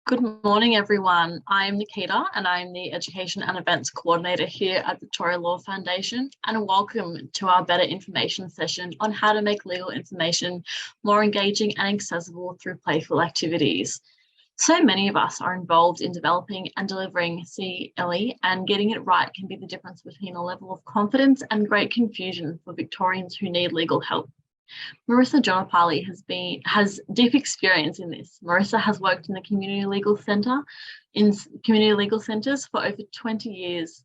Good morning, everyone. I'm Nikita and I'm the Education and Events Coordinator here at Victoria Law Foundation, and welcome to our Better Information session on how to make legal information more engaging and accessible through playful activities. So many of us are involved in developing and delivering CLE, and getting it right can be the difference between a level of confidence and great confusion for Victorians who need legal help. Marissa Johnpillai has deep experience in this. Marissa has worked in the community legal centres for over 20 years,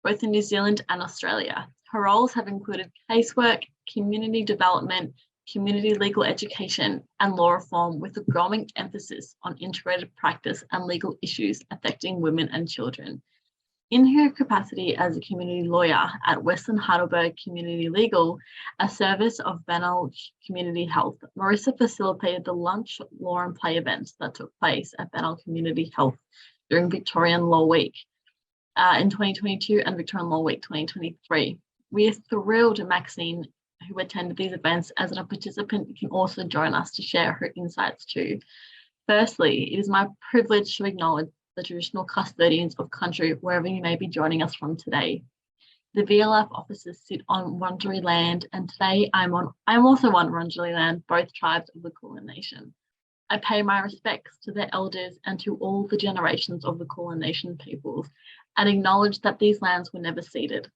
both in New Zealand and Australia. Her roles have included casework, community development, community legal education, and law reform, with a growing emphasis on integrated practice and legal issues affecting women and children. In her capacity as a community lawyer at West Heidelberg Community Legal, a service of Banyule Community Health, Marissa facilitated the lunch, law and play events that took place at Banyule Community Health during Victorian Law Week in 2022 and Victorian Law Week 2023. We are thrilled Maxine, who attended these events as a participant, can also join us to share her insights too. Firstly, it is my privilege to acknowledge the traditional custodians of country wherever you may be joining us from today. The VLF offices sit on Wurundjeri land, and today I'm also on Wurundjeri land, both tribes of the Kulin Nation. I pay my respects to their elders and to all the generations of the Kulin Nation peoples, and acknowledge that these lands were never ceded.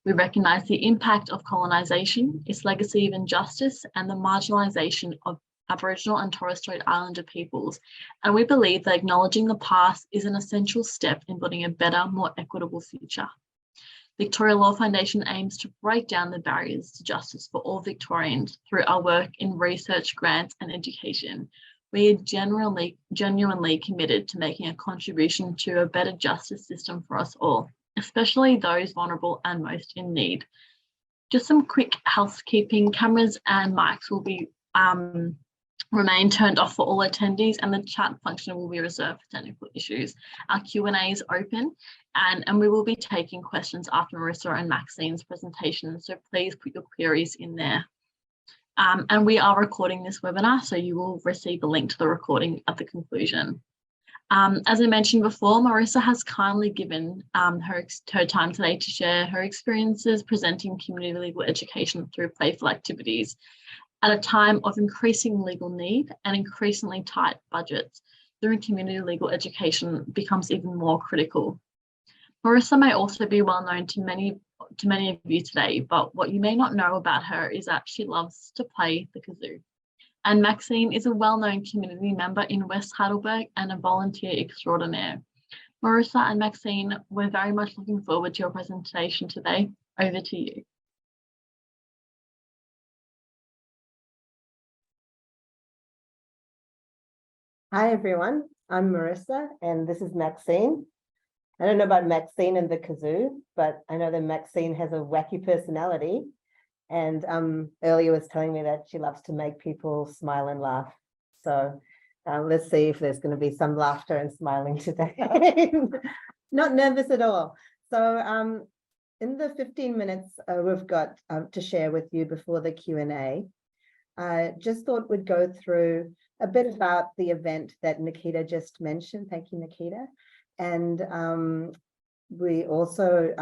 We recognise the impact of colonisation, its legacy of injustice, and the marginalisation of Aboriginal and Torres Strait Islander peoples, and we believe that acknowledging the past is an essential step in building a better, more equitable future. Victoria Law Foundation aims to break down the barriers to justice for all Victorians through our work in research, grants, and education. We are genuinely committed to making a contribution to a better justice system for us all, especially those vulnerable and most in need. Just some quick housekeeping: cameras and mics will be remain turned off for all attendees, and the chat function will be reserved for technical issues. Our Q&A is open, and we will be taking questions after Marissa and Maxine's presentation, so please put your queries in there. And we are recording this webinar, so you will receive a link to the recording at the conclusion. As I mentioned before, Marissa has kindly given her time today to share her experiences presenting community legal education through playful activities. At a time of increasing legal need and increasingly tight budgets, doing community legal education becomes even more critical. Marissa may also be well known to many of you today, but what you may not know about her is that she loves to play the kazoo. And Maxine is a well-known community member in West Heidelberg and a volunteer extraordinaire. Marissa and Maxine, we're very much looking forward to your presentation today. Over to you. Hi everyone, I'm Marissa and this is Maxine. I don't know about Maxine and the kazoo, but I know that Maxine has a wacky personality, and earlier was telling me that she loves to make people smile and laugh. So let's see if there's going to be some laughter and smiling today. Not nervous at all. So in the 15 minutes we've got to share with you before the Q&A, I just thought we'd go through a bit about the event that Nikita just mentioned. Thank you, Nikita. And we also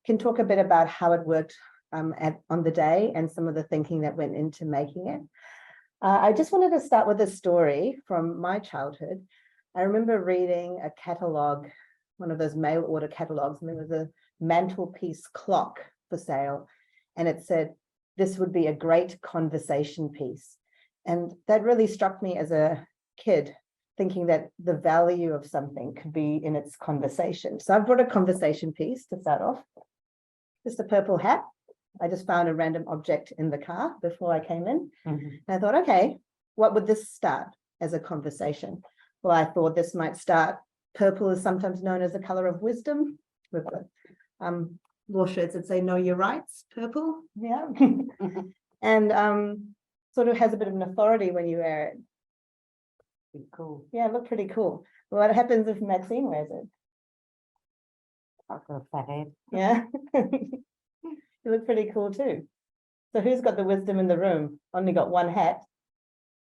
can talk a bit about how it worked on the day and some of the thinking that went into making it. I just wanted to start with a story from my childhood. I remember reading a catalogue, one of those mail order catalogues, and there was a mantelpiece clock for sale, and it said, "This would be a great conversation piece." And that really struck me as a kid, thinking that the value of something could be in its conversation. So I brought a conversation piece to start off. Just a purple hat. I just found a random object in the car before I came in. And I thought, okay, what would this start as a conversation? Well, I thought this might start, purple is sometimes known as the color of wisdom. We've got law shirts that say, know your rights, purple. Yeah. And sort of has a bit of an authority when you wear it. Pretty cool. Yeah, look pretty cool. Well, what happens if Maxine wears it? I've got a fat head. Yeah. You look pretty cool too. So who's got the wisdom in the room? Only got one hat.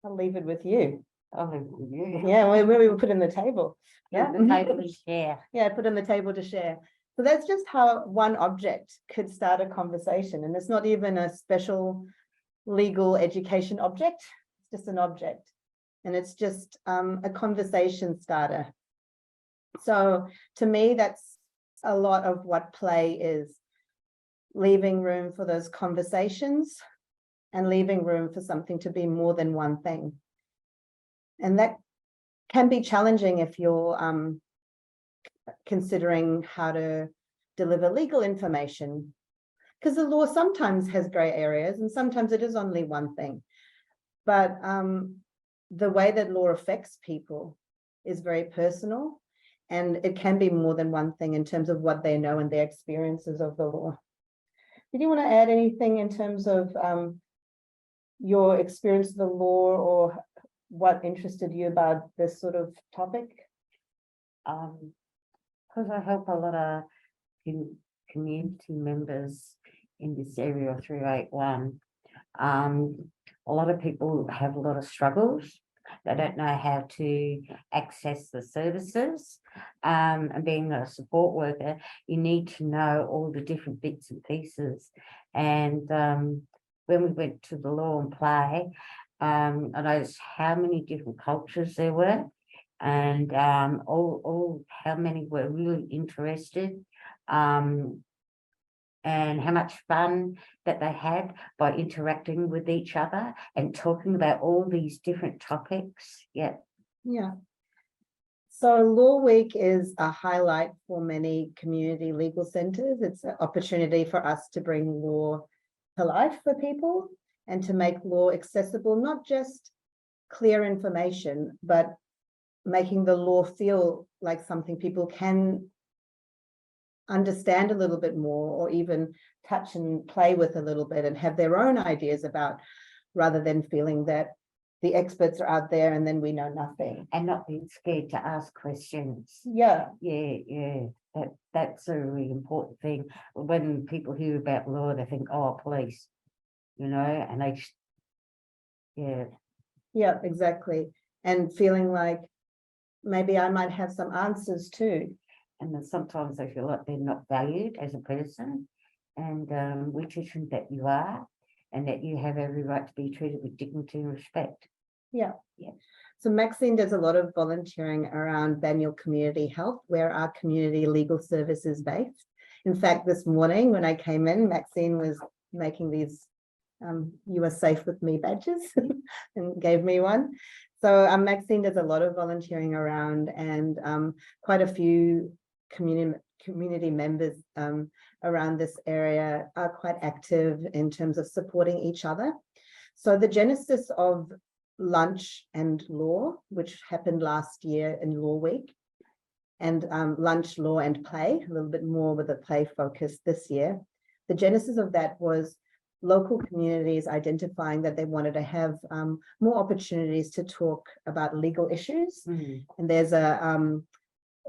I'll leave it with you. Yeah, where we were put in the table. Yeah. The table to share. Yeah, put on the table to share. So that's just how one object could start a conversation. And it's not even a special legal education object. It's just an object. And it's just a conversation starter. So to me, that's a lot of what play is. Leaving room for those conversations and leaving room for something to be more than one thing. And that can be challenging if you're considering how to deliver legal information, because the law sometimes has gray areas and sometimes it is only one thing. But the way that law affects people is very personal, and it can be more than one thing in terms of what they know and their experiences of the law. Did you want to add anything in terms of your experience of the law, or what interested you about this sort of topic? Because I help a lot of community members in this area of 381. A lot of people have a lot of struggles. They don't know how to access the services. And being a support worker, you need to know all the different bits and pieces. And when we went to the Law and Play, I noticed how many different cultures there were, and all how many were really interested, and how much fun that they had by interacting with each other and talking about all these different topics. Yeah. So Law Week is a highlight for many community legal centres. It's an opportunity for us to bring law to life for people and to make law accessible, not just clear information, but making the law feel like something people can understand a little bit more, or even touch and play with a little bit and have their own ideas about, rather than feeling that the experts are out there and then we know nothing. And not being scared to ask questions. Yeah. That's a really important thing. When people hear about law, they think, oh, police, and they just, Yeah, exactly. And feeling like maybe I might have some answers too. And then sometimes they feel like they're not valued as a person. And we teach them that you are, and that you have every right to be treated with dignity and respect. Yeah. So Maxine does a lot of volunteering around Banyule Community Health, where our community legal service is based. In fact, this morning when I came in, Maxine was making these "You are safe with me" badges and gave me one. So Maxine does a lot of volunteering around, and quite a few community members around this area are quite active in terms of supporting each other. So the genesis of Lunch and Law, which happened last year in Law Week, and Lunch, Law and Play, a little bit more with a play focus this year. The genesis of that was local communities identifying that they wanted to have more opportunities to talk about legal issues. And there's a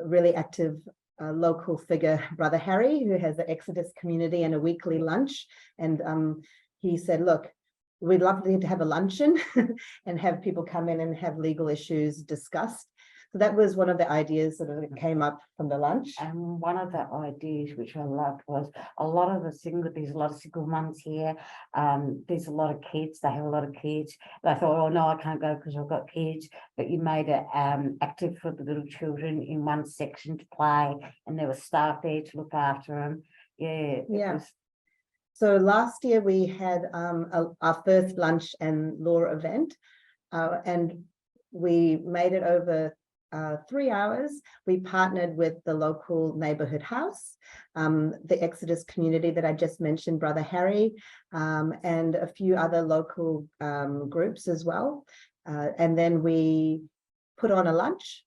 really active local figure, Brother Harry, who has the Exodus community and a weekly lunch. And he said, look, we'd love to have a luncheon and have people come in and have legal issues discussed. So that was one of the ideas that came up from the lunch. And one of the ideas which I loved was there's a lot of single mums here. There's a lot of kids, they have a lot of kids. They thought, oh no, I can't go because I've got kids. But you made it active for the little children in one section to play, and there was staff there to look after them. So last year we had our first lunch and law event, and we made it over 3 hours. We partnered with the local neighborhood house, the Exodus community that I just mentioned, Brother Harry, and a few other local groups as well. And then we put on a lunch,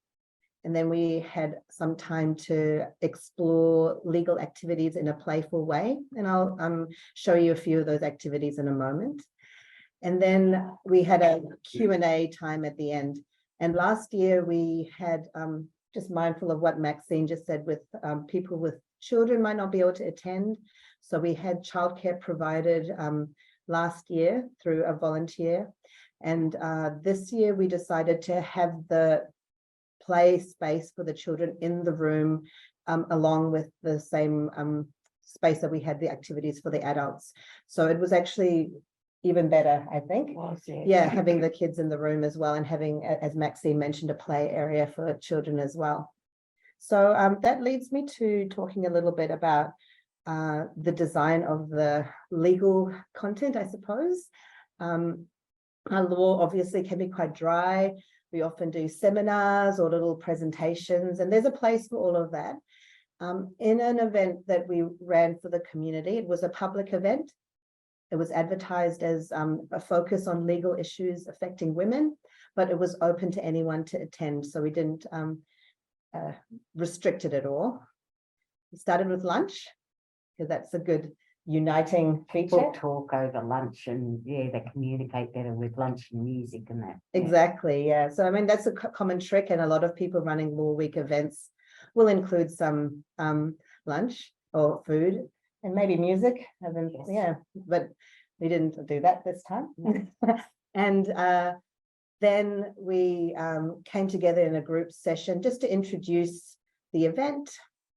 and then we had some time to explore legal activities in a playful way. And I'll show you a few of those activities in a moment. And then we had a Q&A time at the end. And last year we had, just mindful of what Maxine just said, with people with children might not be able to attend. So we had childcare provided last year through a volunteer. And this year we decided to have the play space for the children in the room, along with the same space that we had the activities for the adults. So it was actually even better, I think. Yeah, having the kids in the room as well, and having, as Maxine mentioned, a play area for children as well. So that leads me to talking a little bit about the design of the legal content, I suppose. Our law obviously can be quite dry. We often do seminars or little presentations, and there's a place for all of that. In an event that we ran for the community, it was a public event. It was advertised as a focus on legal issues affecting women, but it was open to anyone to attend. So we didn't restrict it at all. We started with lunch, because that's a good uniting feature. People talk over lunch, and yeah, they communicate better with lunch and music and that. Exactly, yeah. So I mean, that's a common trick, and a lot of people running Law Week events will include some lunch or food and maybe music. Yes. Yeah, but we didn't do that this time. And then we came together in a group session just to introduce the event,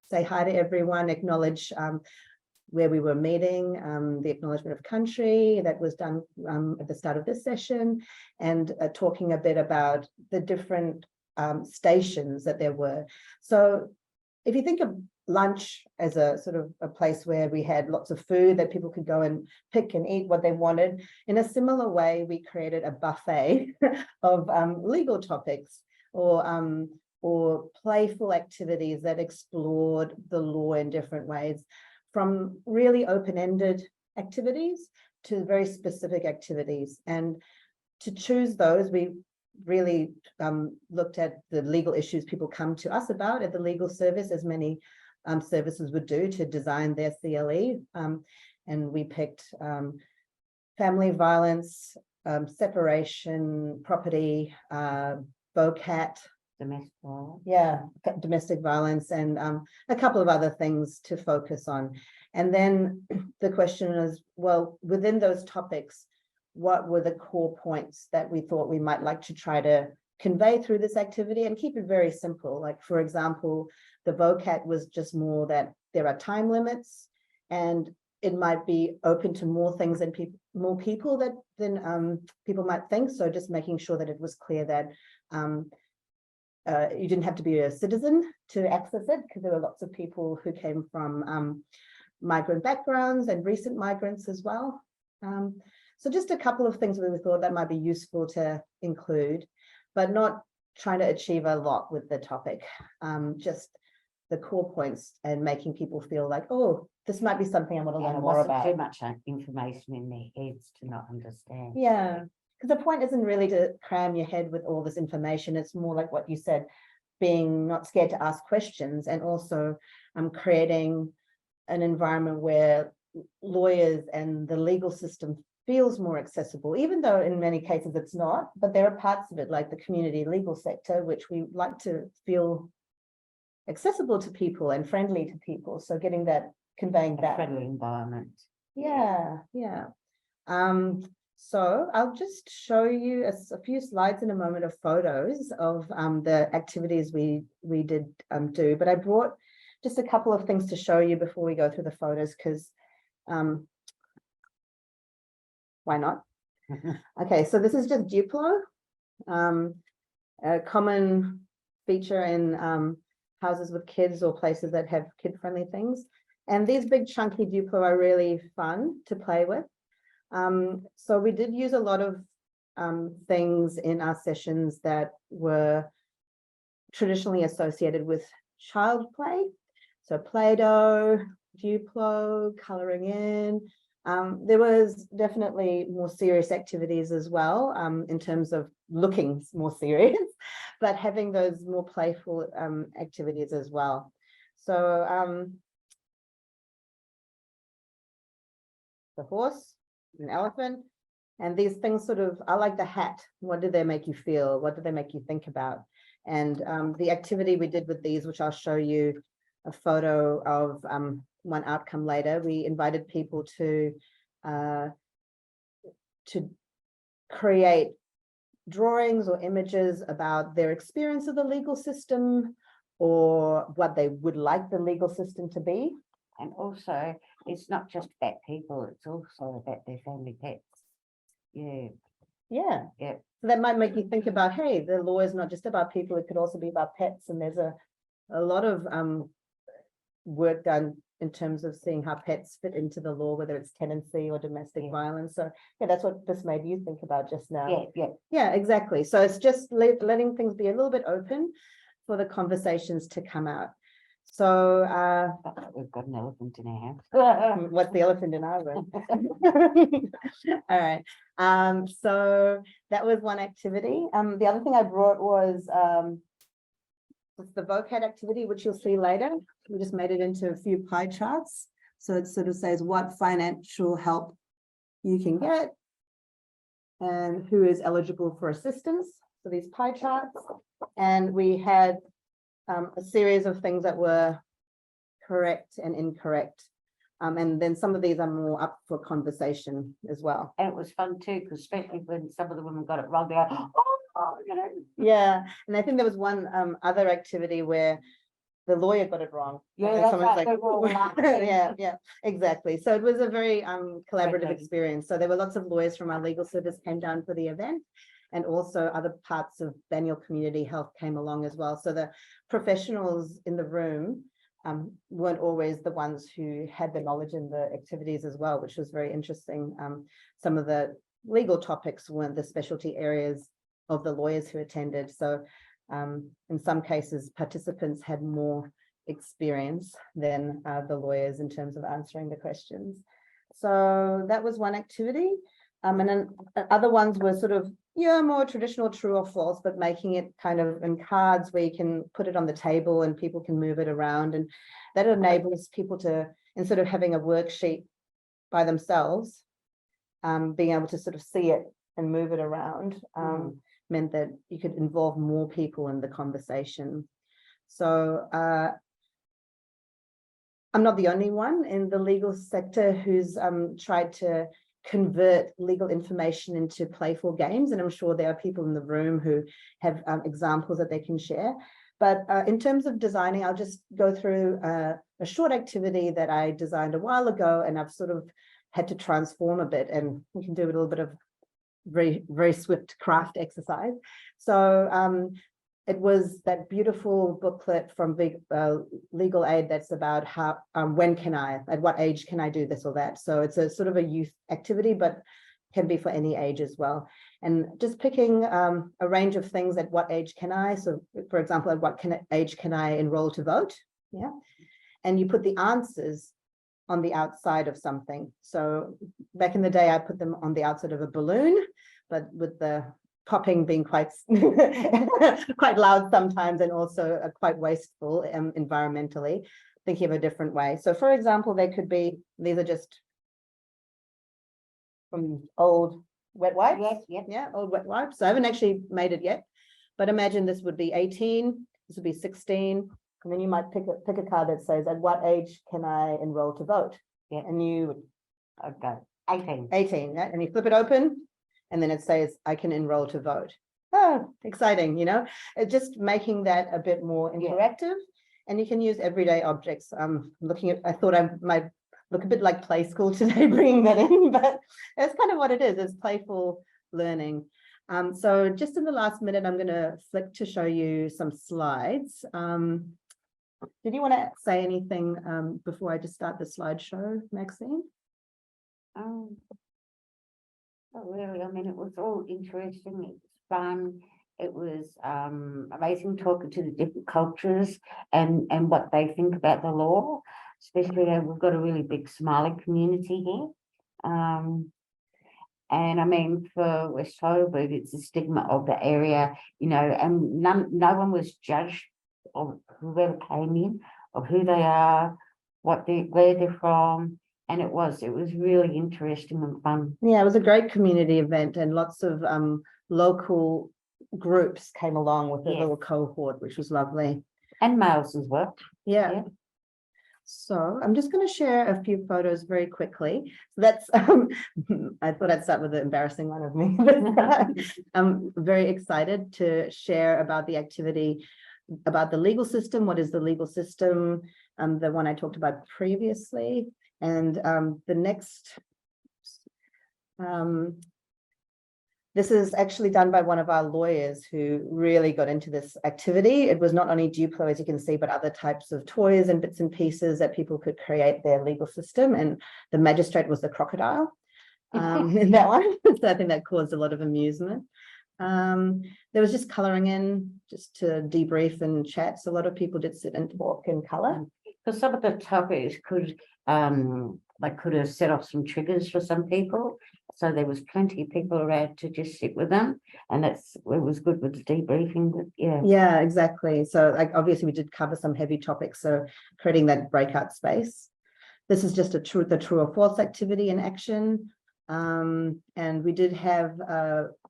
say hi to everyone, acknowledge where we were meeting, the acknowledgement of country that was done at the start of this session, and talking a bit about the different stations that there were. So if you think of lunch as a sort of a place where we had lots of food that people could go and pick and eat what they wanted, in a similar way, we created a buffet of legal topics or playful activities that explored the law in different ways, from really open-ended activities to very specific activities. And to choose those, we really looked at the legal issues people come to us about at the legal service, as many services would do to design their CLE. And we picked family violence, separation, property, BOCAT, Domestic violence. Yeah, domestic violence, and a couple of other things to focus on. And then the question is, well, within those topics, what were the core points that we thought we might like to try to convey through this activity, and keep it very simple? Like, for example, the VOCAT was just more that there are time limits, and it might be open to more things and more people than people might think. So just making sure that it was clear that you didn't have to be a citizen to access it, because there were lots of people who came from migrant backgrounds and recent migrants as well. So just a couple of things that we thought that might be useful to include, but not trying to achieve a lot with the topic, just the core points, and making people feel like, oh, this might be something I want to learn more about. Too much information in their heads to not understand. Yeah. Because the point isn't really to cram your head with all this information. It's more like what you said, being not scared to ask questions, and also creating an environment where lawyers and the legal system feels more accessible, even though in many cases it's not. But there are parts of it, like the community legal sector, which we like to feel accessible to people and friendly to people. So getting that, conveying that friendly environment. Yeah. So I'll just show you a few slides in a moment of photos of the activities we did do, but I brought just a couple of things to show you before we go through the photos, because why not? Okay, so this is just Duplo, a common feature in houses with kids or places that have kid-friendly things. And these big chunky Duplo are really fun to play with. So we did use a lot of things in our sessions that were traditionally associated with child play. So Play-Doh, Duplo, coloring in. There was definitely more serious activities as well, in terms of looking more serious, but having those more playful activities as well. So the horse, an elephant, and these things sort of, I like the hat. What do they make you feel? What do they make you think about? And the activity we did with these, which I'll show you a photo of one outcome later, we invited people to create drawings or images about their experience of the legal system or what they would like the legal system to be. And also, it's not just about people, it's also about their family pets. Yeah, Yeah. yeah. So that might make you think about, hey, the law is not just about people, it could also be about pets. And there's a lot of work done in terms of seeing how pets fit into the law, whether it's tenancy or domestic violence. So yeah, that's what this made you think about just now. Yeah, exactly. So it's just letting things be a little bit open for the conversations to come out. So We've got an elephant in our house. what's the elephant in our room? All right. So that was one activity. The other thing I brought was the vocab activity, which you'll see later. We just made it into a few pie charts. So it sort of says what financial help you can get and who is eligible for assistance. So these pie charts, and we had a series of things that were correct and incorrect. And then some of these are more up for conversation as well. And it was fun too, because especially when some of the women got it wrong, they go, oh, you know. Yeah, and I think there was one other activity where the lawyer got it wrong. Yeah, And that's someone's right, they were all laughing. yeah, exactly. So it was a very collaborative experience. So there were lots of lawyers from our legal service came down for the event, and also other parts of Banyule Community Health came along as well. So the professionals in the room weren't always the ones who had the knowledge in the activities as well, which was very interesting. Some of the legal topics weren't the specialty areas of the lawyers who attended. So in some cases, participants had more experience than the lawyers in terms of answering the questions. So that was one activity. And then other ones were sort of, more traditional true or false, but making it kind of in cards where you can put it on the table and people can move it around. And that enables people to, instead of having a worksheet by themselves, being able to sort of see it and move it around meant that you could involve more people in the conversation. So I'm not the only one in the legal sector who's tried to convert legal information into playful games, and I'm sure there are people in the room who have examples that they can share. But in terms of designing, I'll just go through a short activity that I designed a while ago, and I've sort of had to transform a bit, and we can do a little bit of very swift craft exercise. So it was that beautiful booklet from Legal Aid that's about how, when can I, at what age can I do this or that? So it's a sort of a youth activity, but can be for any age as well. And just picking a range of things, at what age can I? So for example, at what age can I enroll to vote? Yeah. And you put the answers on the outside of something. So back in the day, I put them on the outside of a balloon, but with the popping being quite quite loud sometimes, and also quite wasteful environmentally, thinking of a different way. So for example, they could be, these are just from old wet wipes. Yeah, old wet wipes. So I haven't actually made it yet, but imagine this would be 18, this would be 16, and then you might pick a card that says, at what age can I enroll to vote? Yeah, and you would Okay, 18. 18, yeah? And you flip it open, and then it says, I can enroll to vote. Oh, exciting, just making that a bit more interactive. And you can use everyday objects. I thought I might look a bit like play school today, bringing that in, but that's kind of what it is. It's playful learning. So just in the last minute, I'm going to flick to show you some slides. Did you want to say anything before I just start the slideshow, Maxine? Not really. I mean, it was all interesting. It was fun. It was amazing talking to the different cultures and what they think about the law. Especially, we've got a really big Somali community here. And I mean, for West Heidelberg, it's a stigma of the area, and no one was judged of whoever came in, of who they are, where they're from. And it was really interesting and fun. Yeah, it was a great community event, and lots of local groups came along with a little cohort, which was lovely. And males as well. Yeah. So I'm just going to share a few photos very quickly. So that's, I thought I'd start with the embarrassing one of me. I'm very excited to share about the activity, about the legal system. What is the legal system? The one I talked about previously. And the next, this is actually done by one of our lawyers who really got into this activity. It was not only Duplo, as you can see, but other types of toys and bits and pieces that people could create their legal system. And the magistrate was the crocodile in that one. So I think that caused a lot of amusement. There was just colouring in, just to debrief and chat. So a lot of people did sit and talk in colour. Because some of the topics could have set off some triggers for some people. So there was plenty of people around to just sit with them, and it was good with the debriefing. But yeah, exactly. So like obviously we did cover some heavy topics, so creating that breakout space. This is just the true or false activity in action, and we did have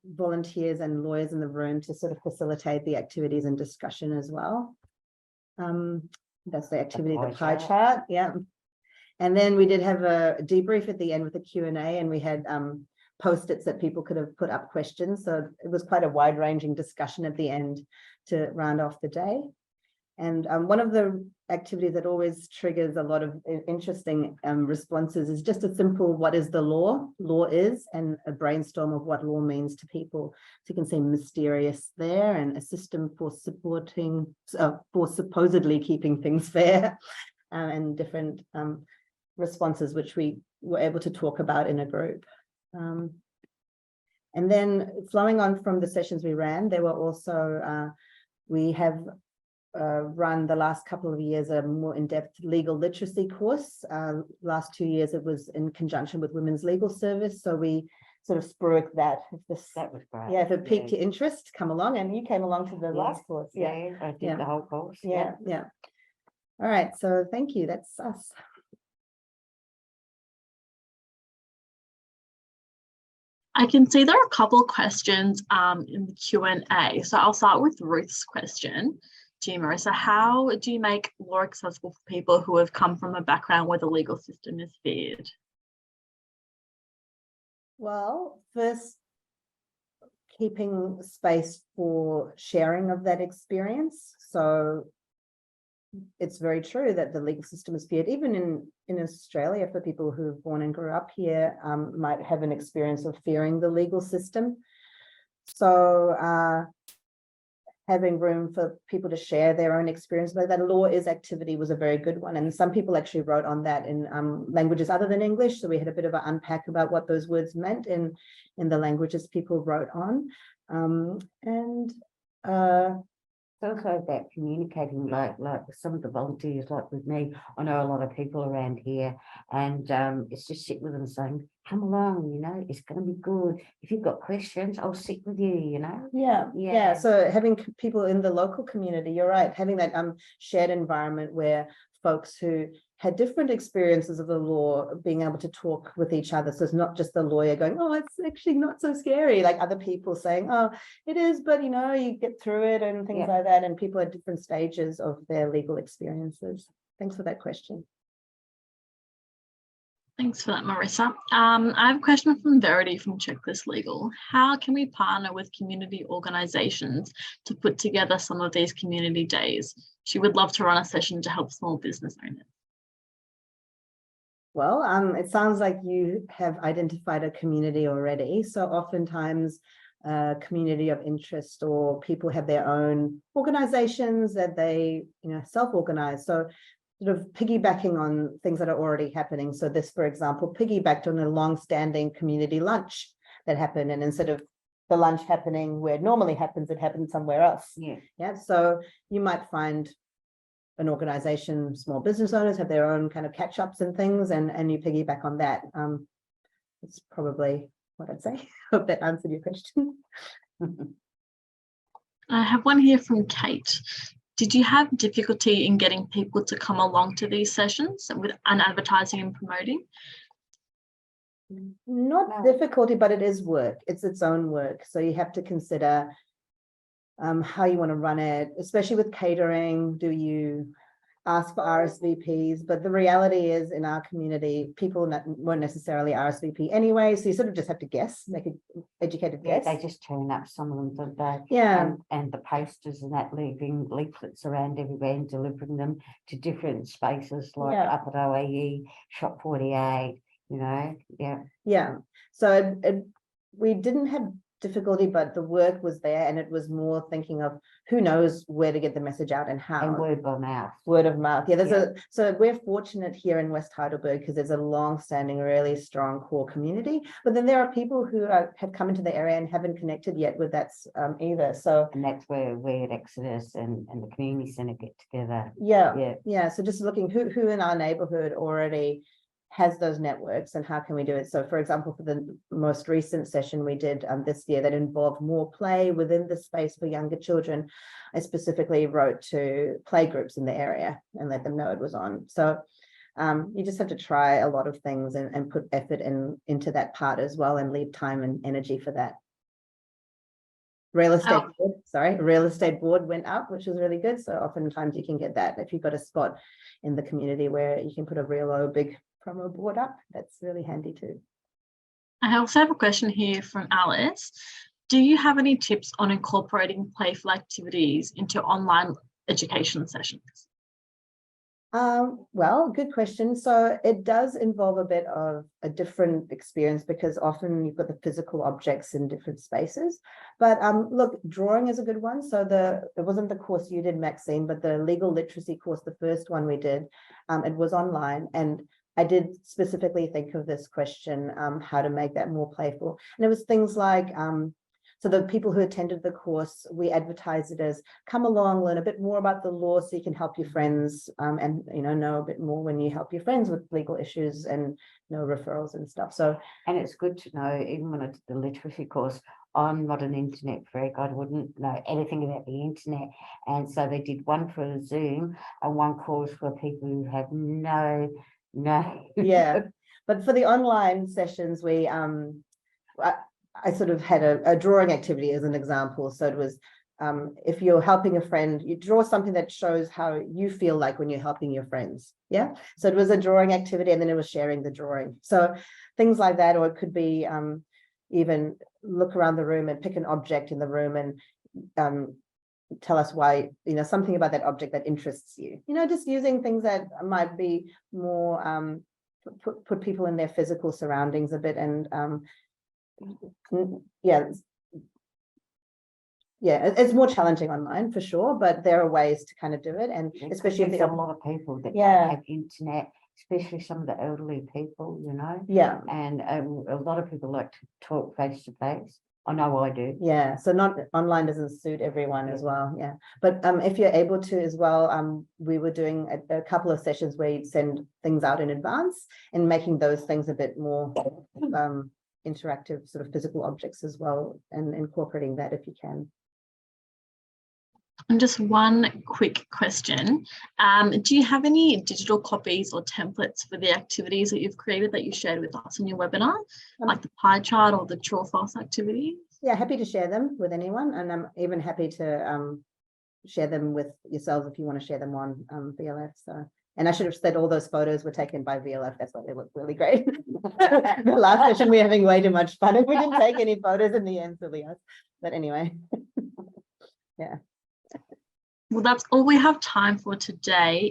volunteers and lawyers in the room to sort of facilitate the activities and discussion as well. That's the activity, the pie chart. Yeah. And then we did have a debrief at the end with a Q&A, and we had post-its that people could have put up questions. So it was quite a wide-ranging discussion at the end to round off the day. And one of the activities that always triggers a lot of interesting responses is just a simple, what is the law? Law is, and a brainstorm of what law means to people. So you can see mysterious there, and a system for supporting, for supposedly keeping things fair, and different responses, which we were able to talk about in a group. And then flowing on from the sessions we ran, there were also, we have run the last couple of years a more in-depth legal literacy course. Last 2 years it was in conjunction with Women's Legal Service, so we sort of spruiked that. that was great. Yeah, if it piqued your interest, come along, and you came along to the last course. Yeah, I did the whole course. Yeah. All right, so thank you. That's us. I can see there are a couple of questions in the Q&A. So I'll start with Ruth's question to you, Marissa. How do you make law accessible for people who have come from a background where the legal system is feared? Well, first, keeping space for sharing of that experience. So it's very true that the legal system is feared. Even in Australia, for people who have born and grew up here, might have an experience of fearing the legal system. So having room for people to share their own experience, like that law is activity was a very good one. And some people actually wrote on that in languages other than English. So we had a bit of an unpack about what those words meant in the languages people wrote on. It's also about communicating, like with some of the volunteers, like with me. I know a lot of people around here, and it's just sit with them saying, come along, you know, it's going to be good. If you've got questions, I'll sit with you, you know. Yeah. So having people in the local community, you're right, having that shared environment where folks who had different experiences of the law being able to talk with each other. So it's not just the lawyer going, oh, it's actually not so scary, like other people saying, oh, it is, but you know, you get through it and things like that. And people at different stages of their legal experiences. Thanks for that question. Thanks for that, Marissa. I have a question from Verity from Checklist Legal. How can we partner with community organisations to put together some of these community days? She would love to run a session to help small business owners. Well, it sounds like you have identified a community already. So oftentimes a community of interest, or people have their own organizations that they, you know, self-organize. So sort of piggybacking on things that are already happening. So this, for example, piggybacked on a long-standing community lunch that happened. And instead of the lunch happening where it normally happens, it happened somewhere else. Yeah. So you might find an organization, small business owners have their own kind of catch-ups and things, and you piggyback on that. It's probably what I'd say. Hope that answered your question. I have one here from Kate. Did you have difficulty in getting people to come along to these sessions with advertising and promoting? Not difficulty, but it is work. It's its own work. So you have to consider how you want to run it, especially with catering. Do you ask for RSVPs, but the reality is in our community, people won't necessarily RSVP anyway. So you sort of just have to guess, make an educated Yeah, guess. they just turn up, some of them, don't they? Yeah. And the posters and that, leaving leaflets around everywhere and delivering them to different spaces like up at OAE, Shop 48, you know, Yeah. So we didn't have difficulty, but the work was there, and it was more thinking of who knows where to get the message out and how. and word by mouth. Word of mouth. Yeah, so we're fortunate here in West Heidelberg because there's a long-standing, really strong core community. But then there are people who have come into the area and haven't connected yet with that either. So And that's where we at Exodus and the community centre get together. Yeah. So just looking who in our neighbourhood already has those networks and how can we do it. So for example, for the most recent session we did this year that involved more play within the space for younger children, I specifically wrote to play groups in the area and let them know it was on. So you just have to try a lot of things and put effort into that part as well, and leave time and energy for that. Real estate board went up, which was really good. So oftentimes you can get that if you've got a spot in the community where you can put a real big promo board up. That's really handy too. I also have a question here from Alice. Do you have any tips on incorporating playful activities into online education sessions? Well, good question. So it does involve a bit of a different experience because often you've got the physical objects in different spaces. But look, drawing is a good one. So it wasn't the course you did, Maxine, but the legal literacy course, the first one we did, it was online. And I did specifically think of this question, how to make that more playful. And it was things like, so the people who attended the course, we advertised it as come along, learn a bit more about the law so you can help your friends and know a bit more when you help your friends with legal issues and referrals and stuff. So, and it's good to know, even when I did the literacy course, I'm not an internet freak. I wouldn't know anything about the internet. And so they did one for Zoom and one course for people who have no. Yeah, but for the online sessions, we I sort of had a drawing activity as an example. So it was if you're helping a friend, you draw something that shows how you feel like when you're helping your friends. Yeah. So it was a drawing activity, and then it was sharing the drawing. So things like that, or it could be even look around the room and pick an object in the room and tell us why, something about that object that interests you. Just using things that might be more put people in their physical surroundings a bit, and it's more challenging online for sure, but there are ways to kind of do it, and especially if there's a lot of people that have internet, especially some of the elderly people, and a lot of people like to talk face to face. I know I do. Yeah, so not online doesn't suit everyone as well. Yeah, but if you're able to as well, we were doing a couple of sessions where you'd send things out in advance and making those things a bit more interactive, sort of physical objects as well, and incorporating that if you can. And just one quick question. Do you have any digital copies or templates for the activities that you've created that you shared with us in your webinar, like the pie chart or the true or false activities? Yeah, happy to share them with anyone. And I'm even happy to share them with yourselves if you want to share them on VLF. So, and I should have said all those photos were taken by VLF. That's why they look really great. The last session, we were having way too much fun and we didn't take any photos in the end, silly us. But anyway, yeah. Well, that's all we have time for today.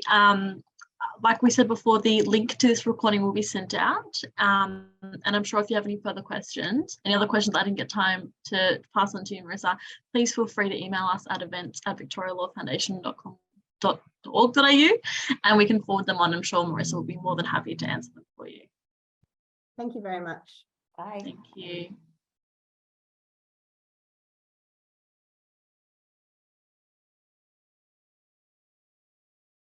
Like we said before, the link to this recording will be sent out. And I'm sure if you have any further questions, any other questions I didn't get time to pass on to you, Marissa, please feel free to email us at events@victorialawfoundation.org.au and we can forward them on. I'm sure Marissa will be more than happy to answer them for you. Thank you very much. Bye. Thank you.